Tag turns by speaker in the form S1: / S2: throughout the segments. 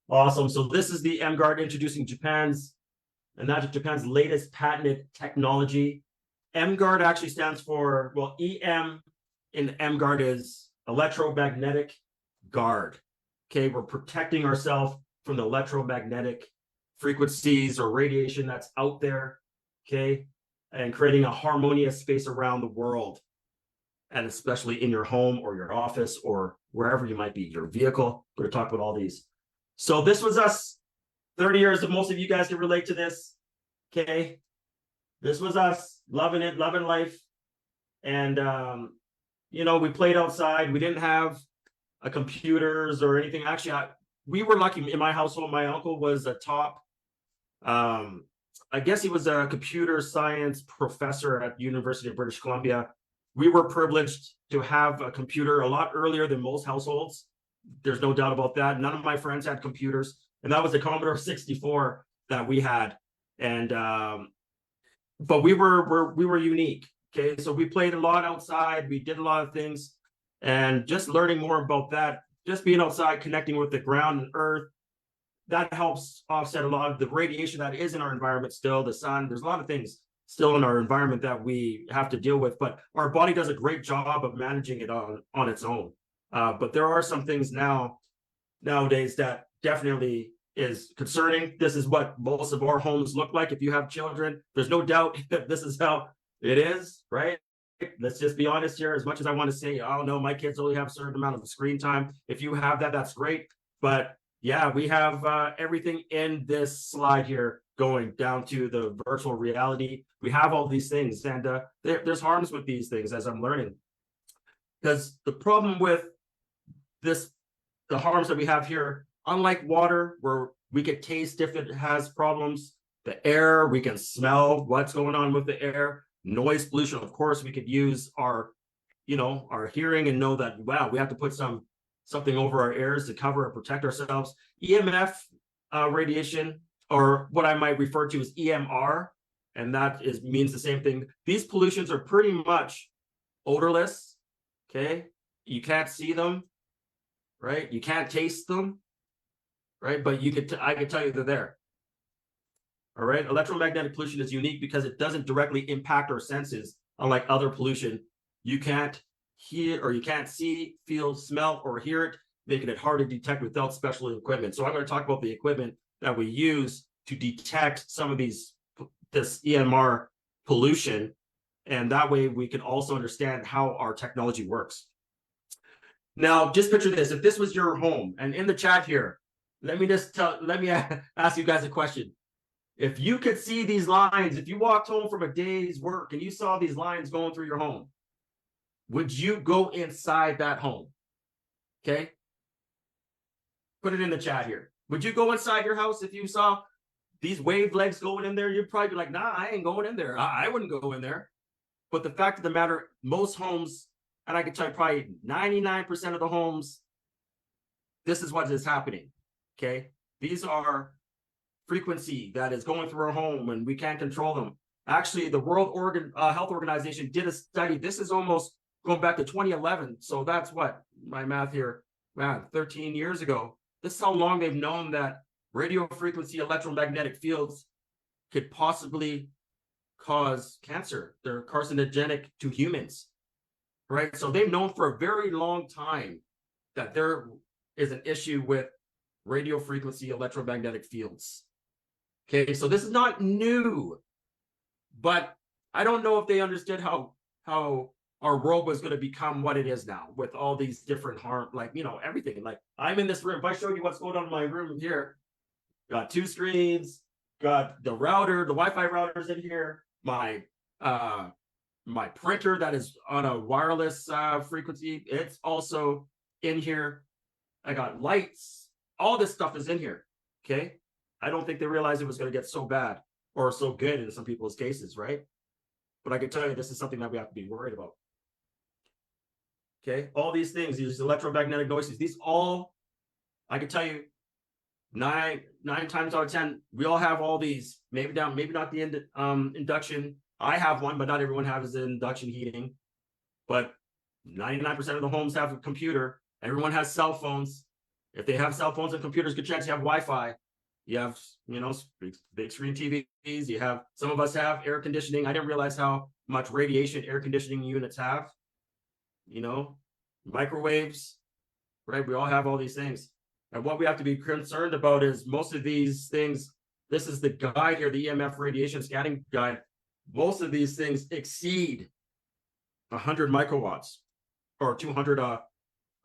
S1: Awesome. So this is the emGaurde introducing Japan's latest patented technology. emGaurde actually stands for, well, EM in emGaurde is electromagnetic guard. Okay, we're protecting ourselves from the electromagnetic frequencies or radiation that's out there. Okay, and creating a harmonious space around the world, and especially in your home or your office or wherever you might be, your vehicle. We're going to talk about all these. So this was us 30 years, that most of you guys can relate to this. Okay, this was us loving it, loving life. And we played outside. We didn't have computers or anything. Actually, we were lucky in my household. My uncle was a top I guess he was a computer science professor at the University of British Columbia. We were privileged to have a computer a lot earlier than most households. There's no doubt about that. None of my friends had computers, and that was the Commodore 64 that we had. And but we were unique. Okay, so we played a lot outside. We did a lot of things, and just learning more about that, just being outside, connecting with the ground and earth, that helps offset a lot of the radiation that is in our environment still, the sun. There's a lot of things still in our environment that we have to deal with, but our body does a great job of managing it on its own. But there are some things nowadays that definitely is concerning. This is what most of our homes look like. If you have children, there's no doubt that this is how it is, right? Let's just be honest here. As much as I want to say, oh no, my kids only have a certain amount of screen time. If you have that, that's great. But yeah, we have everything in this slide here going down to the virtual reality. We have all these things, and there's harms with these things as I'm learning. Because the problem with this, the harms that we have here, unlike water, where we could taste if it has problems, the air, we can smell what's going on with the air, noise pollution, of course, we could use our hearing and know that, wow, we have to put something over our ears to cover and protect ourselves. EMF radiation, or what I might refer to as EMR, and that means the same thing. These pollutions are pretty much odorless. Okay, you can't see them, right? You can't taste them, right? But I could tell you they're there. All right, electromagnetic pollution is unique because it doesn't directly impact our senses, unlike other pollution. You can't hear, or you can't see, feel, smell, or hear it, making it hard to detect without special equipment. So I'm going to talk about the equipment that we use to detect some of this EMR pollution, and that way we can also understand how our technology works. Now, just picture this: if this was your home, and in the chat here, let me ask you guys a question. If you could see these lines, if you walked home from a day's work and you saw these lines going through your home, would you go inside that home? Okay. Put it in the chat here. Would you go inside your house if you saw these wavelengths going in there? You'd probably be like, nah, I ain't going in there. I wouldn't go in there. But the fact of the matter, most homes, and I can tell you probably 99% of the homes, this is what is happening. Okay. These are frequency that is going through our home and we can't control them. Actually, the World Health Organization did a study. This is almost going back to 2011. So that's what, my math here, 13 years ago. This is how long they've known that radio frequency electromagnetic fields could possibly cause cancer. They're carcinogenic to humans, right? So they've known for a very long time that there is an issue with radio frequency electromagnetic fields. Okay, so this is not new, but I don't know if they understood how our world was going to become what it is now with all these different harm, like, everything. Like, I'm in this room. If I show you what's going on in my room here, got 2 screens, got the router, the Wi-Fi routers in here, my printer that is on a wireless frequency, it's also in here. I got lights, all this stuff is in here. Okay, I don't think they realized it was going to get so bad or so good in some people's cases, right? But I can tell you this is something that we have to be worried about. Okay, all these things, these electromagnetic noises, these all, I can tell you, nine times out of 10, we all have all these. Maybe not the induction. I have one, but not everyone has induction heating. But 99% of the homes have a computer. Everyone has cell phones. If they have cell phones and computers, good chance you have Wi-Fi. You have, big screen TVs. You have, some of us have air conditioning. I didn't realize how much radiation air conditioning units have. Microwaves, right? We all have all these things. And what we have to be concerned about is most of these things, this is the guide here, the EMF radiation scanning guide. Most of these things exceed 100 microwatts or 200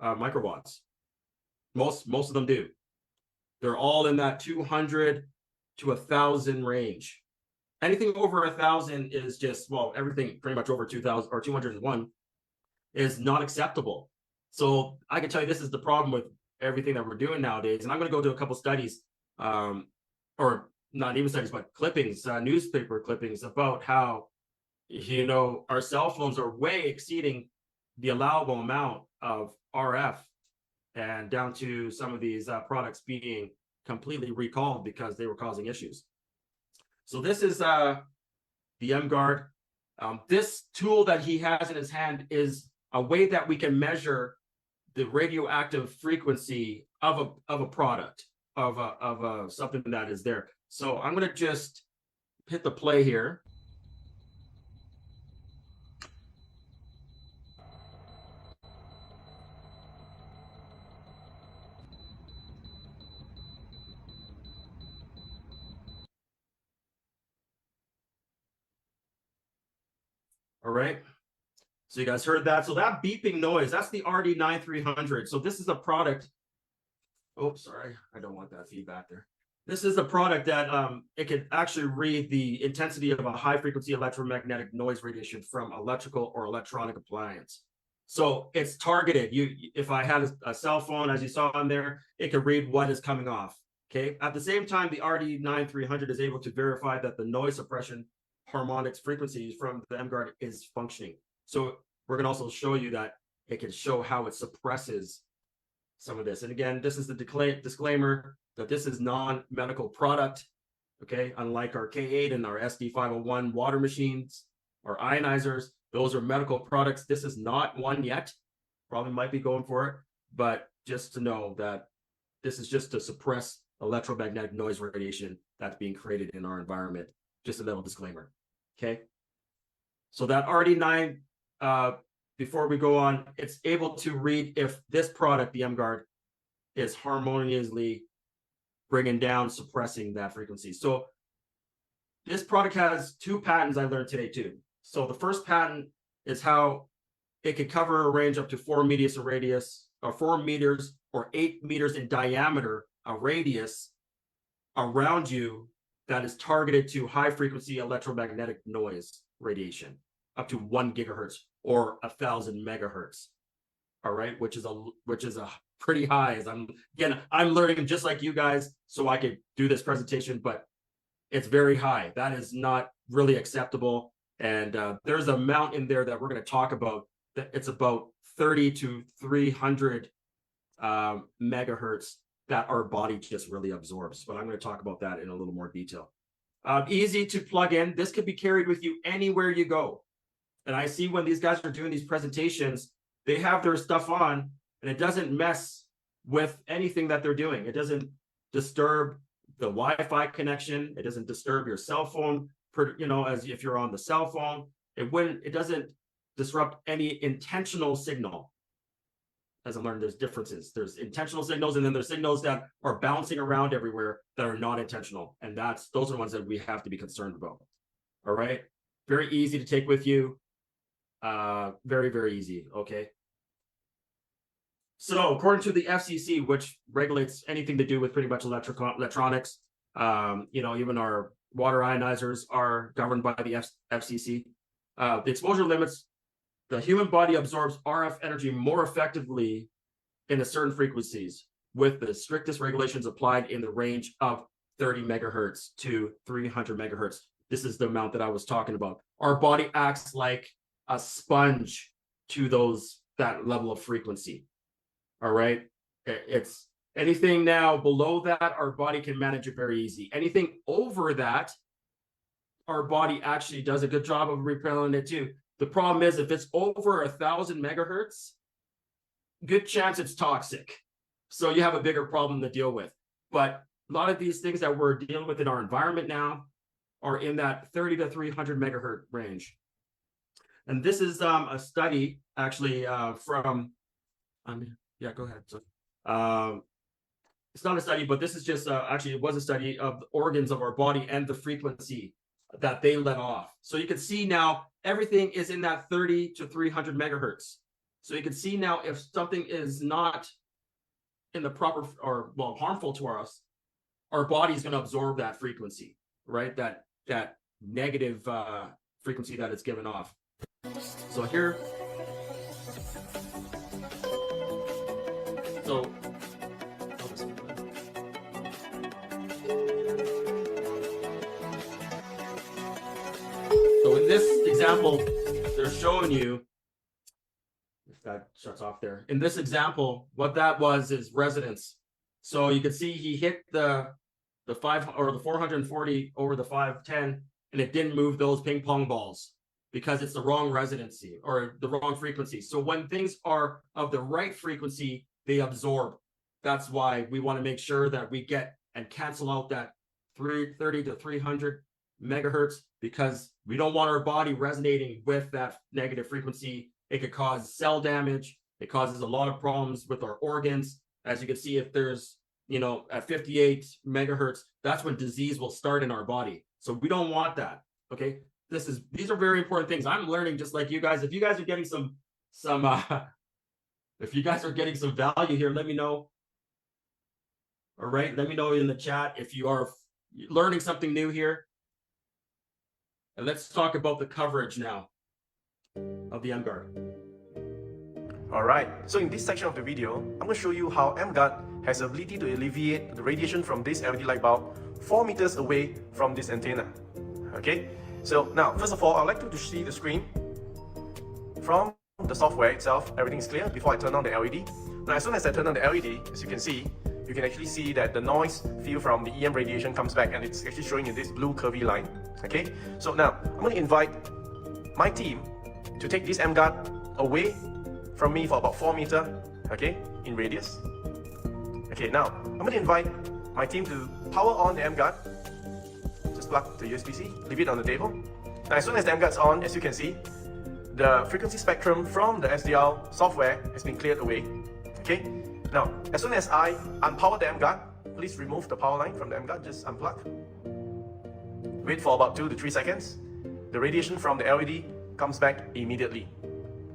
S1: microwatts. Most of them do. They're all in that 200 to 1,000 range. Anything over 1,000 is just, well, everything pretty much over 2,000 or 201 is not acceptable. So I can tell you this is the problem with everything that we're doing nowadays. And I'm going to go to a couple studies, or not even studies, but clippings, newspaper clippings about how, our cell phones are way exceeding the allowable amount of RF, and down to some of these products being completely recalled because they were causing issues. So this is the emGaurde. This tool that he has in his hand is a way that we can measure the radioactive frequency of a product, of something that is there. So I'm going to just hit the play here. All right. So you guys heard that. So that beeping noise, that's the RD9300. So this is a product. Oh, sorry. I don't want that feedback there. This is a product that it can actually read the intensity of a high frequency electromagnetic noise radiation from electrical or electronic appliance. So it's targeted. If I had a cell phone, as you saw on there, it can read what is coming off. Okay. At the same time, the RD9300 is able to verify that the noise suppression harmonics frequencies from the emGaurde is functioning. So we're going to also show you that it can show how it suppresses some of this. And again, this is the disclaimer that this is non-medical product, okay? Unlike our K8 and our SD501 water machines or ionizers, those are medical products. This is not one yet. Probably might be going for it, but just to know that this is just to suppress electromagnetic noise radiation that's being created in our environment. Just a little disclaimer, okay? So that RD9, before we go on, it's able to read if this product, the emGaurde, is harmoniously bringing down, suppressing that frequency. So this product has 2 patents I learned today too. So the first patent is how it can cover a range up to 4 meters of radius, or 4 meters or 8 meters in diameter, a radius around you that is targeted to high frequency electromagnetic noise radiation, up to 1 gigahertz or 1,000 megahertz. All right, which is a pretty high. As I'm learning just like you guys, so I could do this presentation, but it's very high. That is not really acceptable. And there's an amount in there that we're going to talk about. That it's about 30 to 300 megahertz that our body just really absorbs. But I'm going to talk about that in a little more detail. Easy to plug in. This could be carried with you anywhere you go. And I see when these guys are doing these presentations, they have their stuff on and it doesn't mess with anything that they're doing. It doesn't disturb the Wi-Fi connection. It doesn't disturb your cell phone, as if you're on the cell phone. It doesn't disrupt any intentional signal. As I learned, there's differences. There's intentional signals, and then there's signals that are bouncing around everywhere that are not intentional. And those are the ones that we have to be concerned about. All right. Very easy to take with you. Very, very easy. Okay. So according to the FCC, which regulates anything to do with pretty much electronics, even our water ionizers are governed by the FCC. The exposure limits, the human body absorbs RF energy more effectively in a certain frequencies, with the strictest regulations applied in the range of 30 megahertz to 300 megahertz. This is the amount that I was talking about. Our body acts like a sponge to that level of frequency. All right. It's anything now below that, our body can manage it very easy. Anything over that, our body actually does a good job of repelling it too. The problem is if it's over 1,000 megahertz, good chance it's toxic. So you have a bigger problem to deal with. But a lot of these things that we're dealing with in our environment now are in that 30 to 300 megahertz range. And this is a study actually from, yeah, go ahead. So, it's not a study, but this is just actually, it was a study of the organs of our body and the frequency that they let off. So you can see now everything is in that 30 to 300 megahertz. So you can see now if something is not in the proper or well harmful to us, our body is going to absorb that frequency, right? That negative frequency that it's given off. So here, so in this example, they're showing you, if that shuts off there. In this example, what that was is resonance. So you can see he hit the 440 over the 510, and it didn't move those ping pong balls because it's the wrong resonancy or the wrong frequency. So when things are of the right frequency, they absorb. That's why we want to make sure that we get and cancel out that 30 to 300 megahertz, because we don't want our body resonating with that negative frequency. It could cause cell damage. It causes a lot of problems with our organs. As you can see, if there's, at 58 megahertz, that's when disease will start in our body. So we don't want that. Okay. These are very important things. I'm learning just like you guys. If you guys are getting if you guys are getting some value here, let me know. All right. Let me know in the chat if you are learning something new here. And let's talk about the coverage now of the emGaurde.
S2: Alright, so in this section of the video, I'm going to show you how emGaurde has the ability to alleviate the radiation from this LED light bulb 4 meters away from this antenna. Okay, so now first of all, I'd like you to see the screen. From the software itself, everything is clear before I turn on the LED. Now as soon as I turn on the LED, as you can actually see that the noise field from the EM radiation comes back, and it's actually showing in this blue curvy line. Okay, so now I'm going to invite my team to take this emGaurde away from me for about 4 meters, okay, in radius. Okay, now I'm going to invite my team to power on the emGaurde. Just plug the USB-C, leave it on the table. Now as soon as the emGaurde's on, as you can see, the frequency spectrum from the SDR software has been cleared away. Okay, now as soon as I unpower the emGaurde, please remove the power line from the emGaurde, just unplug. Wait for about 2 to 3 seconds. The radiation from the LED comes back immediately.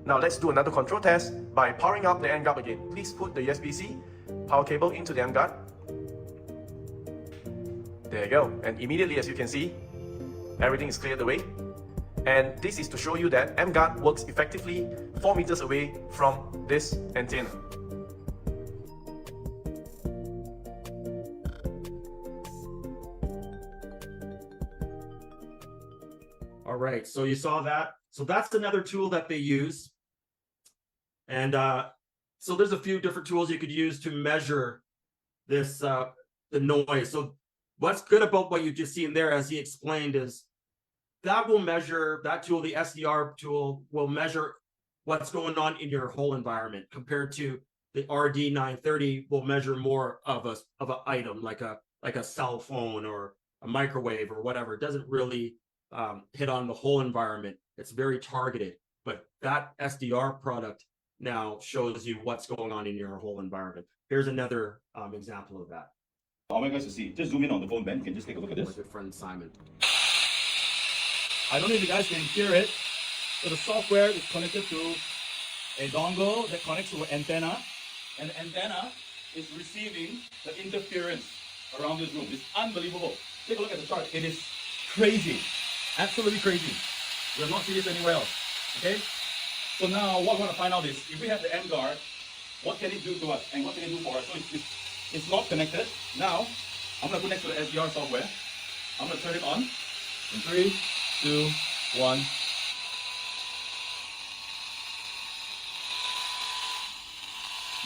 S2: Now let's do another control test by powering up the emGaurde again. Please put the USB-C power cable into the emGaurde. There you go. And immediately, as you can see, everything is cleared away. And this is to show you that emGaurde works effectively 4 meters away from this antenna.
S1: All right, so you saw that. So that's another tool that they use. And so there's a few different tools you could use to measure this, the noise. So what's good about what you just seen there, as he explained, is that will measure, that tool, the SDR tool, will measure what's going on in your whole environment, compared to the RD930 will measure more of an item like a cell phone or a microwave or whatever. It doesn't really hit on the whole environment. It's very targeted. But that SDR product now shows you what's going on in your whole environment. Here's another example of that.
S3: I want you guys to see. Just zoom in on the phone, Ben. You can just take a look at this.
S1: My good friend Simon.
S3: I don't know if you guys can hear it. So the software is connected to a dongle that connects to an antenna, and the antenna is receiving the interference around this room. It's unbelievable. Take a look at the chart. It is crazy, absolutely crazy. We have not seen this anywhere else. Okay. So now what we want to find out is, if we have the emGaurde, what can it do to us and what can it do for us? So it's not connected. Now I'm going to connect to the SDR software. I'm going to turn it on in 3, 2, 1.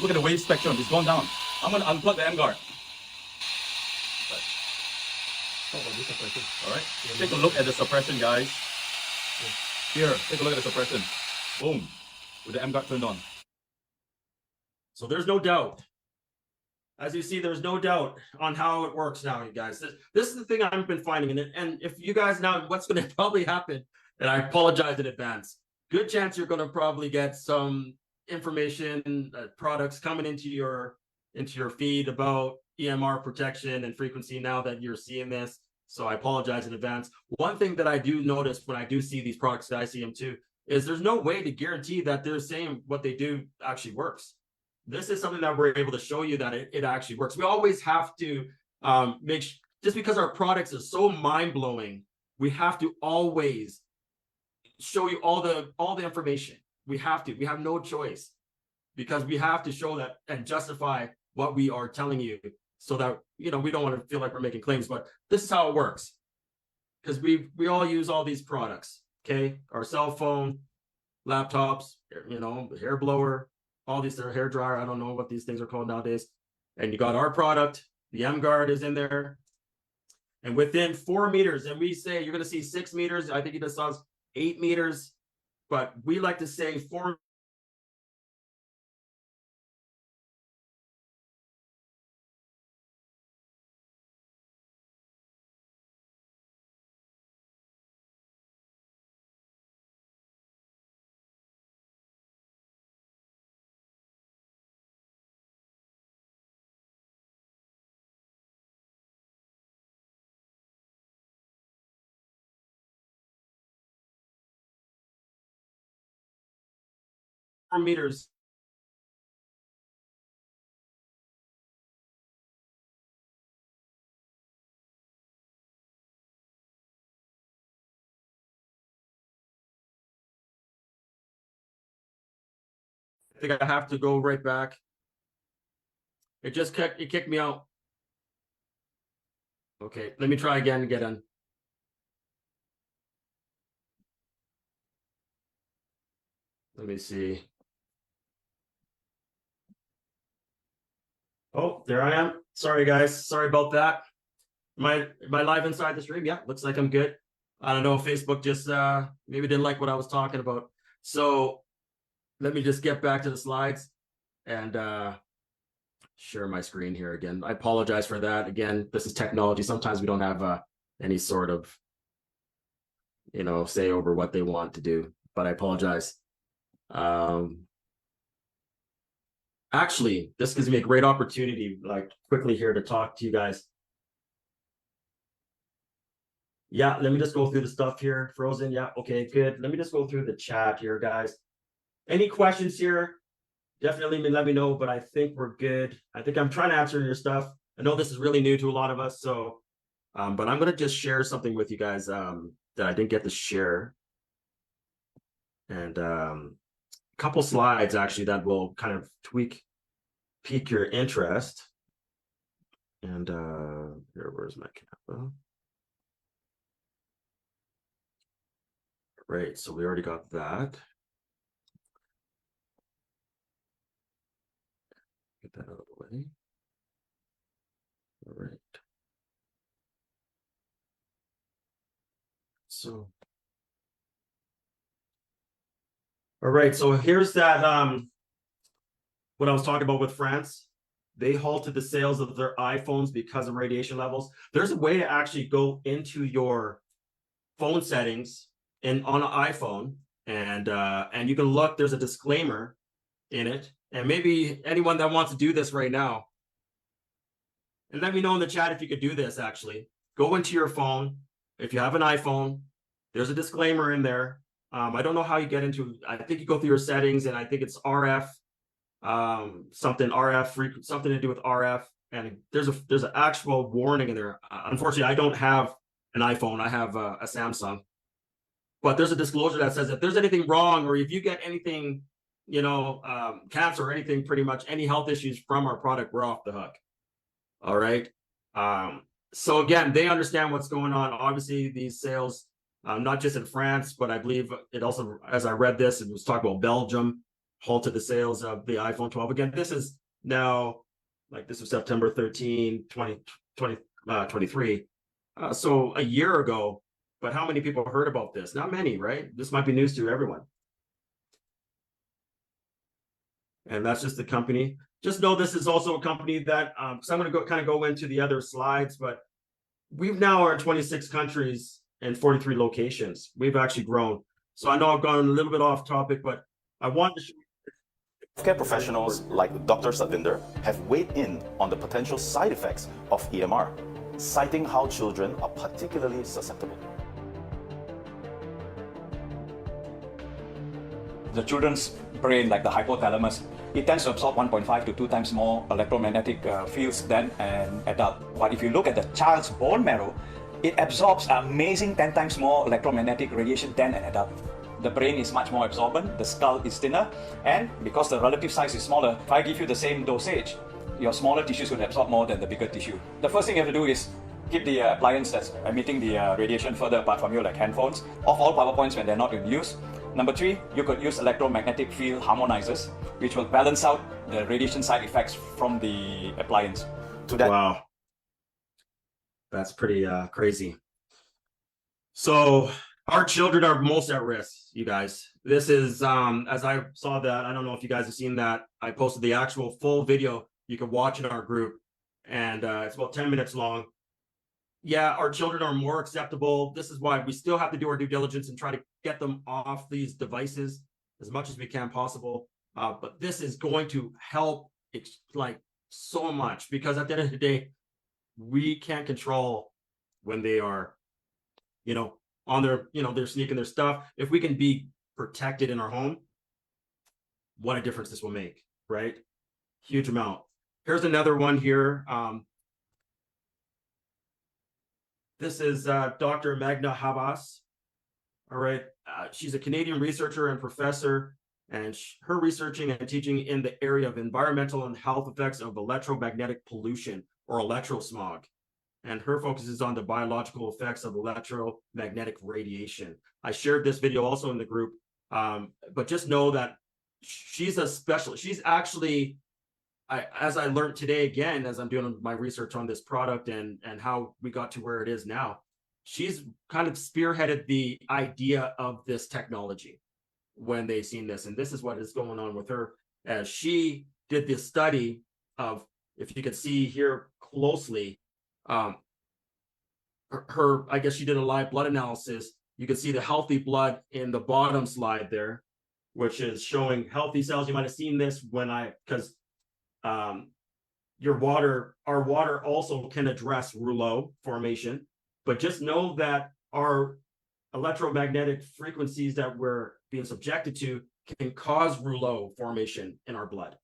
S3: Look at the wave spectrum. It's gone down. I'm going to unplug the emGaurde. All right. Take a look at the suppression, guys. Here, take a look at the suppression. Boom, with the emGaurde turned on.
S1: So there's no doubt as you see, there's no doubt on how it works now, you guys. This is the thing I've been finding. And if you guys now, what's going to probably happen, and I apologize in advance, good chance you're going to probably get some information, products coming into your feed about EMR protection and frequency now that you're seeing this. So I apologize in advance. One thing that I do notice when I do see these products, that I see them too, is there's no way to guarantee that they're saying what they do actually works. This is something that we're able to show you that it actually works. We always have to just because our products are so mind-blowing, we have to always show you all the information. We have no choice, because we have to show that and justify what we are telling you, so that we don't want to feel like we're making claims, but this is how it works. Because we all use all these products, okay? Our cell phone, laptops, hair blower, all these, hair dryer, I don't know what these things are called nowadays. And you got our product, the emGaurde is in there. And within 4 meters, and we say you're going to see 6 meters, I think he just saw 8 meters, but we like to say 4 meters. I think I have to go right back. It kicked me out. Okay, let me try again and get in. Let me see. Oh, there I am. Sorry, guys. Sorry about that. Am I live inside the stream? Yeah, looks like I'm good. I don't know if Facebook just maybe didn't like what I was talking about. So let me just get back to the slides and share my screen here again. I apologize for that. Again, this is technology. Sometimes we don't have any sort of say over what they want to do, but I apologize. Actually, this gives me a great opportunity, like quickly here, to talk to you guys. Yeah, let me just go through the stuff here. Frozen, yeah, okay, good. Let me just go through the chat here, guys. Any questions here? Definitely let me know, but I think we're good. I think I'm trying to answer your stuff. I know this is really new to a lot of us, so but I'm gonna just share something with you guys that I didn't get to share. And a couple slides actually that will kind of pique your interest. And here, where's my Canva? Right, so we already got that. Get that out of the way. All right. So, all right, so here's that what I was talking about with France. They halted the sales of their iPhones because of radiation levels. There's a way to actually go into your phone settings on an iPhone, and you can look, there's a disclaimer in it. And maybe anyone that wants to do this right now, and let me know in the chat if you could do this. Actually, go into your phone. If you have an iPhone, there's a disclaimer in there. I don't know how you get into, I think you go through your settings, and I think it's RF, something RF, something to do with RF. And there's an actual warning in there. Unfortunately, I don't have an iPhone. I have a Samsung. But there's a disclosure that says if there's anything wrong, or if you get anything, cancer or anything, pretty much any health issues from our product, we're off the hook. All right. So again, they understand what's going on. Obviously, these sales, not just in France, but I believe it also, as I read this, it was talking about Belgium halted the sales of the iPhone 12. Again, this is now, like, this was September 13, 2023. So a year ago. But how many people heard about this? Not many, right? This might be news to everyone. And that's just the company. Just know this is also a company that, so I'm going to go into the other slides, but we've now are in 26 countries and 43 locations. We've actually grown. So I know I've gone a little bit off topic, but I wanted to show
S4: Healthcare professionals like Dr. Satvinder have weighed in on the potential side effects of EMR, citing how children are particularly susceptible.
S5: The children's brain, like the hypothalamus, it tends to absorb 1.5 to 2 times more electromagnetic fields than an adult. But if you look at the child's bone marrow, it absorbs an amazing 10 times more electromagnetic radiation than an adult. The brain is much more absorbent, the skull is thinner, and because the relative size is smaller, if I give you the same dosage, your smaller tissues will absorb more than the bigger tissue. The first thing you have to do is keep the appliance that's emitting the radiation further apart from you, like handphones, off all power points when they're not in use. Number 3, you could use electromagnetic field harmonizers, which will balance out the radiation side effects from the appliance.
S1: Wow. That's pretty crazy. So our children are most at risk, you guys. This is, as I saw that, I don't know if you guys have seen that, I posted the actual full video. You can watch in our group, and it's about 10 minutes long. Yeah, our children are more acceptable. This is why we still have to do our due diligence and try to get them off these devices as much as we can possible. But this is going to help like so much, because at the end of the day, we can't control when they are, on their, they're sneaking their stuff. If we can be protected in our home, what a difference this will make, right? Huge amount. Here's another one here. This is Dr. Magna Habas. All right. She's a Canadian researcher and professor, and her researching and teaching in the area of environmental and health effects of electromagnetic pollution or electrosmog. And her focus is on the biological effects of electromagnetic radiation. I shared this video also in the group, but just know that she's a specialist. She's actually, as I learned today, again, as I'm doing my research on this product and how we got to where it is now, she's kind of spearheaded the idea of this technology when they seen this. And this is what is going on with her, as she did this study of, if you could see here closely, I guess she did a live blood analysis. You can see the healthy blood in the bottom slide there, which is showing healthy cells. You might have seen this because our water also can address rouleau formation, but just know that our electromagnetic frequencies that we're being subjected to can cause rouleau formation in our blood.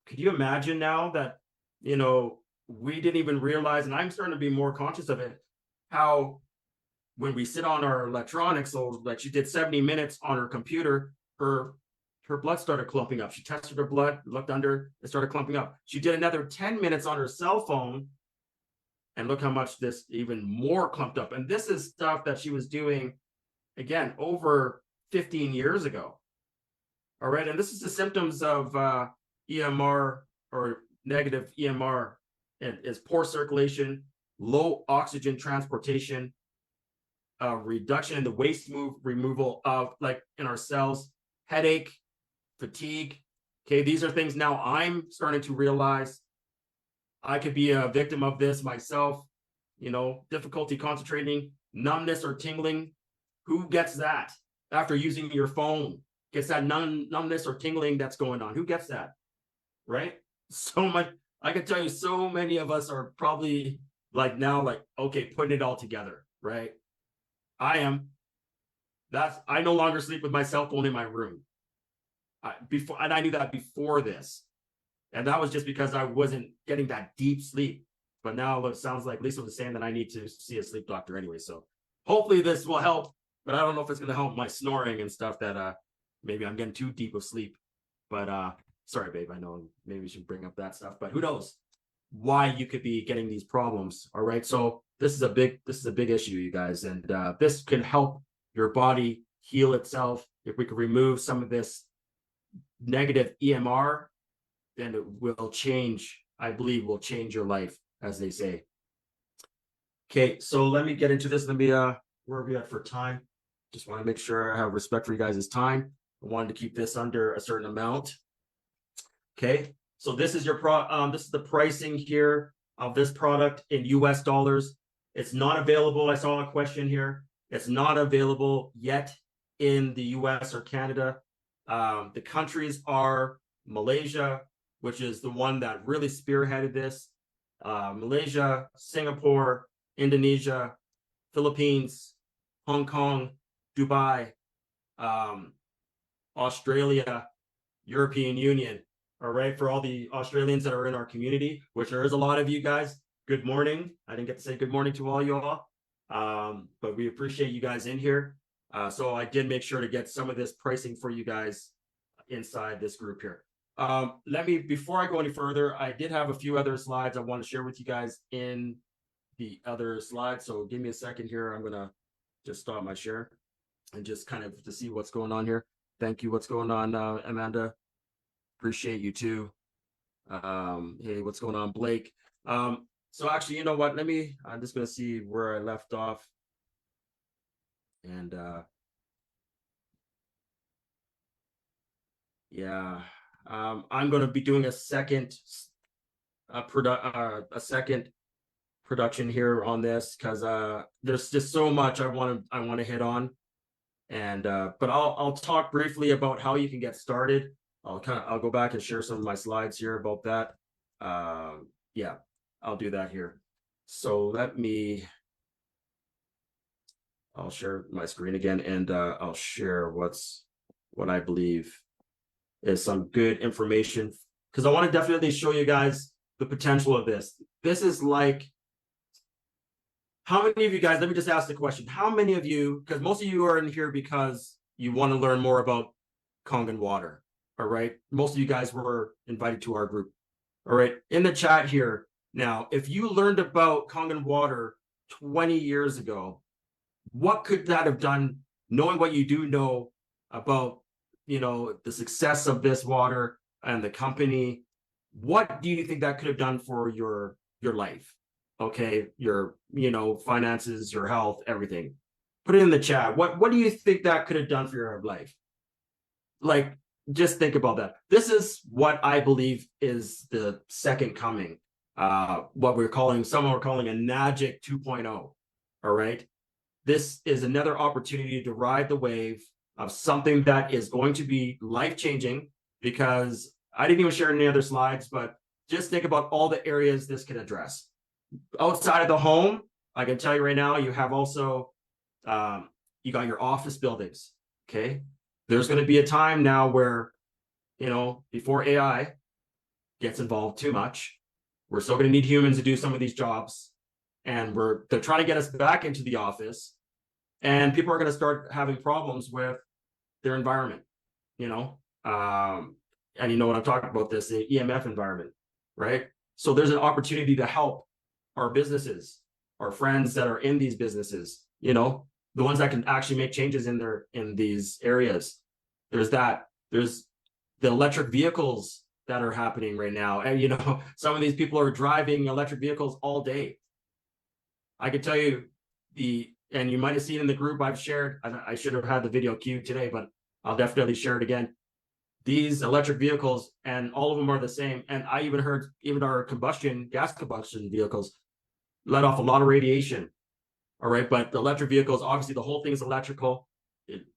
S1: Could you imagine now that, we didn't even realize, and I'm starting to be more conscious of it, how when we sit on our electronics, so like she did 70 minutes on her computer, her blood started clumping up. She tested her blood, looked under, it started clumping up. She did another 10 minutes on her cell phone, and look how much this even more clumped up. And this is stuff that she was doing, again, over 15 years ago. All right, and this is the symptoms of EMR or negative EMR. It is poor circulation, low oxygen transportation, reduction in the waste removal of, like, in our cells, headache, fatigue. Okay, these are things now I'm starting to realize I could be a victim of this myself. Difficulty concentrating, numbness or tingling. Who gets that after using your phone? Gets that numbness or tingling that's going on? Who gets that? Right? So much. I can tell you, so many of us are probably okay, putting it all together, right? I am. I no longer sleep with my cell phone in my room. And I knew that before this, and that was just because I wasn't getting that deep sleep. But now it sounds like Lisa was saying that I need to see a sleep doctor anyway. So hopefully this will help. But I don't know if it's going to help my snoring and stuff, that maybe I'm getting too deep of sleep. But sorry, babe, I know maybe we should bring up that stuff, but who knows why you could be getting these problems. All right, so this is a big issue, you guys, and this can help your body heal itself. If we could remove some of this negative EMR, then it will change, I believe, will change your life, as they say. Okay, so let me get into this. Let me where are we at for time? Just want to make sure I have respect for you guys' time. I wanted to keep this under a certain amount. Okay, so this is your this is the pricing here of this product in US dollars. It's not available. I saw a question here. It's not available yet in the US or Canada. The countries are Malaysia, which is the one that really spearheaded this. Malaysia, Singapore, Indonesia, Philippines, Hong Kong, Dubai, Australia, European Union. All right, for all the Australians that are in our community, which there is a lot of you guys, good morning. I didn't get to say good morning to all you all, but we appreciate you guys in here. So I did make sure to get some of this pricing for you guys inside this group here. Before I go any further, I did have a few other slides I want to share with you guys in the other slides. So give me a second here. I'm gonna just stop my share and just kind of to see what's going on here. Thank you. What's going on, Amanda? Appreciate you too. Hey, what's going on, Blake? So actually, you know what? I'm just gonna see where I left off. And yeah, I'm gonna be doing a second production here on this because there's just so much I want to hit on. And but I'll talk briefly about how you can get started. I'll go back and share some of my slides here about that. Yeah, I'll do that here. So I'll share my screen again, and I'll share what I believe is some good information, because I want to definitely show you guys the potential of this. This is like, how many of you guys, let me just ask the question, how many of you, because most of you are in here because you want to learn more about Kangen water. All right, most of you guys were invited to our group. All right, in the chat here now, if you learned about Kangen water 20 years ago, what could that have done, knowing what you do know about, the success of this water and the company? What do you think that could have done for your life? Okay, your finances, your health, everything. Put it in the chat. What do you think that could have done for your life? Like, just think about that. This is what I believe is the second coming. What some are calling a Magic 2.0. All right. This is another opportunity to ride the wave of something that is going to be life-changing, because I didn't even share any other slides, but just think about all the areas this can address. Outside of the home, I can tell you right now, you have also, you got your office buildings, okay? There's going to be a time now where, before AI gets involved too much, we're still going to need humans to do some of these jobs. And they're trying to get us back into the office, and people are going to start having problems with their environment, and you know what I'm talking about, this, the EMF environment, right? So there's an opportunity to help our businesses, our friends that are in these businesses, the ones that can actually make changes in these areas. There's the electric vehicles that are happening right now. And, some of these people are driving electric vehicles all day. I can tell you and you might have seen in the group I've shared, I should have had the video queued today, but I'll definitely share it again. These electric vehicles, and all of them are the same. And I even heard our gas combustion vehicles let off a lot of radiation. All right, but the electric vehicles, obviously the whole thing is electrical,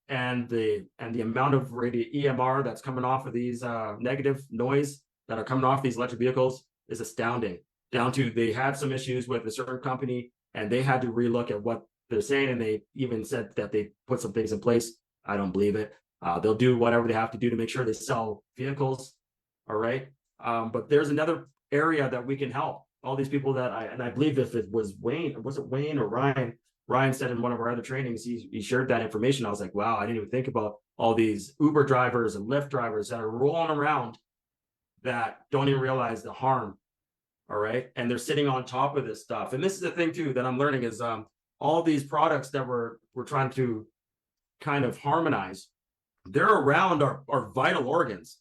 S1: and the amount of EMR that's coming off of these negative noise that are coming off these electric vehicles is astounding. Down to, they had some issues with a certain company, and they had to relook at what they're saying, and they even said that they put some things in place. I don't believe it. They'll do whatever they have to do to make sure they sell vehicles. All right, but there's another area that we can help all these people that I believe, if it was Wayne, was it Wayne or Ryan? Ryan said in one of our other trainings, he shared that information. I was like, wow, I didn't even think about all these Uber drivers and Lyft drivers that are rolling around that don't even realize the harm. All right, and they're sitting on top of this stuff. And this is the thing too that I'm learning is all these products that we're trying to kind of harmonize, they're around our vital organs.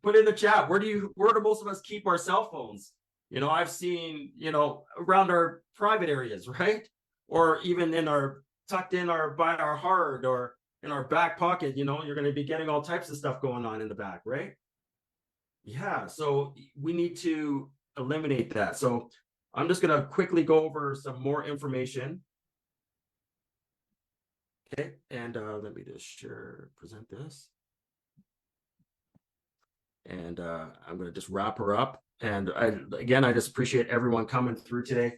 S1: Put in the chat, where do most of us keep our cell phones? I've seen, around our private areas, right? Or even tucked in by our heart, or in our back pocket. You're going to be getting all types of stuff going on in the back, right? Yeah, so we need to eliminate that. So I'm just going to quickly go over some more information. Okay, and let me just present this. And I'm going to just wrap her up. And I just appreciate everyone coming through today.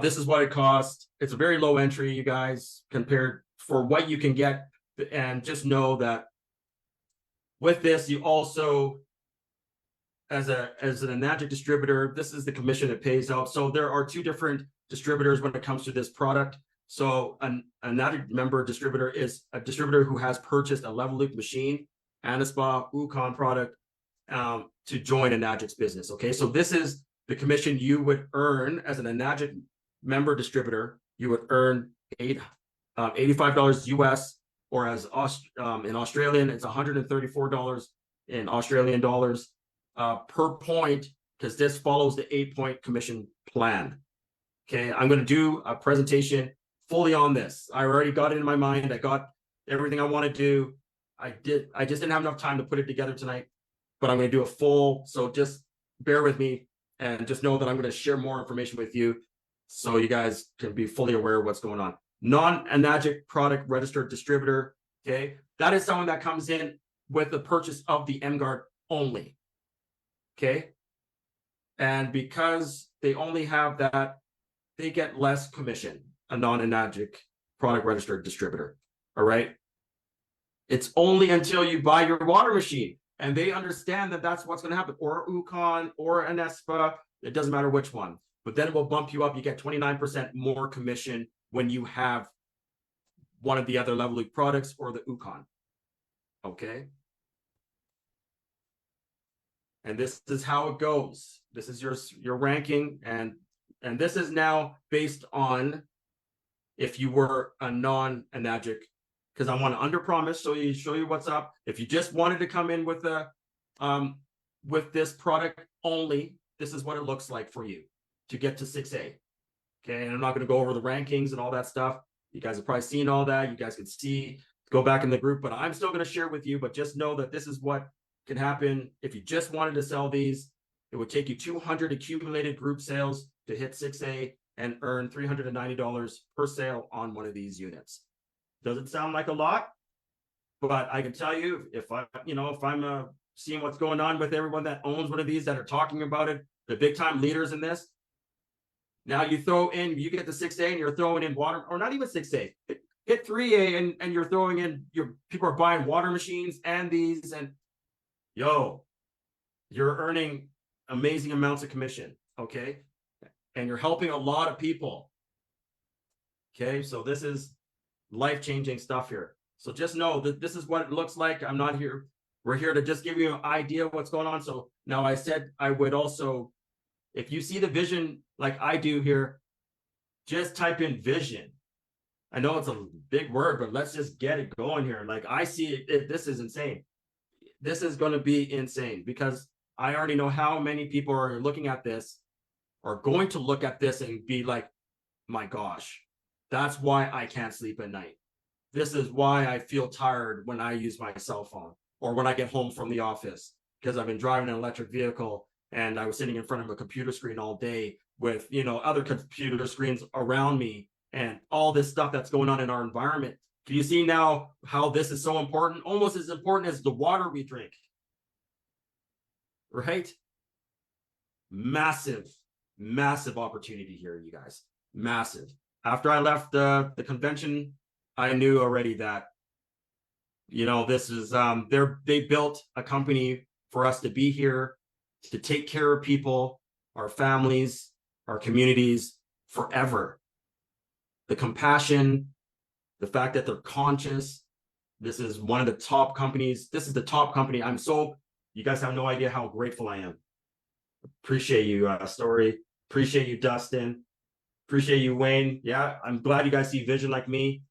S1: This is what it costs. It's a very low entry, you guys, compared for what you can get. And just know that with this, you also, as an enagic distributor, this is the commission it pays out. So there are two different distributors when it comes to this product. So an enagic member distributor is a distributor who has purchased a level loop machine, Anaspa, Ukon product, to join Enagic's business. Okay, so this is the commission you would earn as an Enagic member distributor. You would earn $85 US, or as in Australian, it's $134 in Australian dollars per point, because this follows the 8-point commission plan. Okay, I'm going to do a presentation fully on this. I already got it in my mind. I got everything I want to do. I just didn't have enough time to put it together tonight, but I'm going to do a full, so just bear with me and just know that I'm going to share more information with you so you guys can be fully aware of what's going on. Non-Enagic product registered distributor, okay? That is someone that comes in with the purchase of the emGaurde only, okay? And because they only have that, they get less commission, a non-Enagic product registered distributor, all right? It's only until you buy your water machine and they understand that that's what's going to happen, or Ukon or Anespa, it doesn't matter which one, but then it will bump you up. You get 29% more commission when you have one of the other level loop products or the Ukon. Okay. And this is how it goes. This is your ranking, and this is now based on if you were a non-Enagic, because I want to under promise, so you show you what's up. If you just wanted to come in with a with this product only, this is what it looks like for you to get to 6A. Okay, and I'm not going to go over the rankings and all that stuff. You guys have probably seen all that. You guys can see, go back in the group, but I'm still going to share with you. But just know that this is what can happen if you just wanted to sell these. It would take you 200 accumulated group sales to hit 6A and earn $390 per sale on one of these units. Doesn't sound like a lot, but I can tell you, if I'm seeing what's going on with everyone that owns one of these, that are talking about it, the big time leaders in this. Now you get the 6A and you're throwing in water, or not even 6A, hit 3A and you're throwing in, people are buying water machines and these, and you're earning amazing amounts of commission. Okay. And you're helping a lot of people. Okay. So this is life-changing stuff here. So just know that this is what it looks like. I'm not here. We're here to just give you an idea of what's going on. So now I said I would also, if you see the vision like I do here, just type in vision. I know it's a big word, but let's just get it going here. Like I see it, this is insane. This is going to be insane, because I already know how many people are looking at this, are going to look at this and be like, my gosh, that's why I can't sleep at night. This is why I feel tired when I use my cell phone or when I get home from the office, because I've been driving an electric vehicle and I was sitting in front of a computer screen all day with, other computer screens around me and all this stuff that's going on in our environment. Can you see now how this is so important? Almost as important as the water we drink, right? Massive, massive opportunity here, you guys. Massive. After I left the convention, I knew already that, this is, they built a company for us to be here, to take care of people, our families, our communities forever. The compassion, the fact that they're conscious. This is one of the top companies. This is the top company. You guys have no idea how grateful I am. Appreciate you, Story. Appreciate you, Dustin. Appreciate you, Wayne. Yeah, I'm glad you guys see vision like me.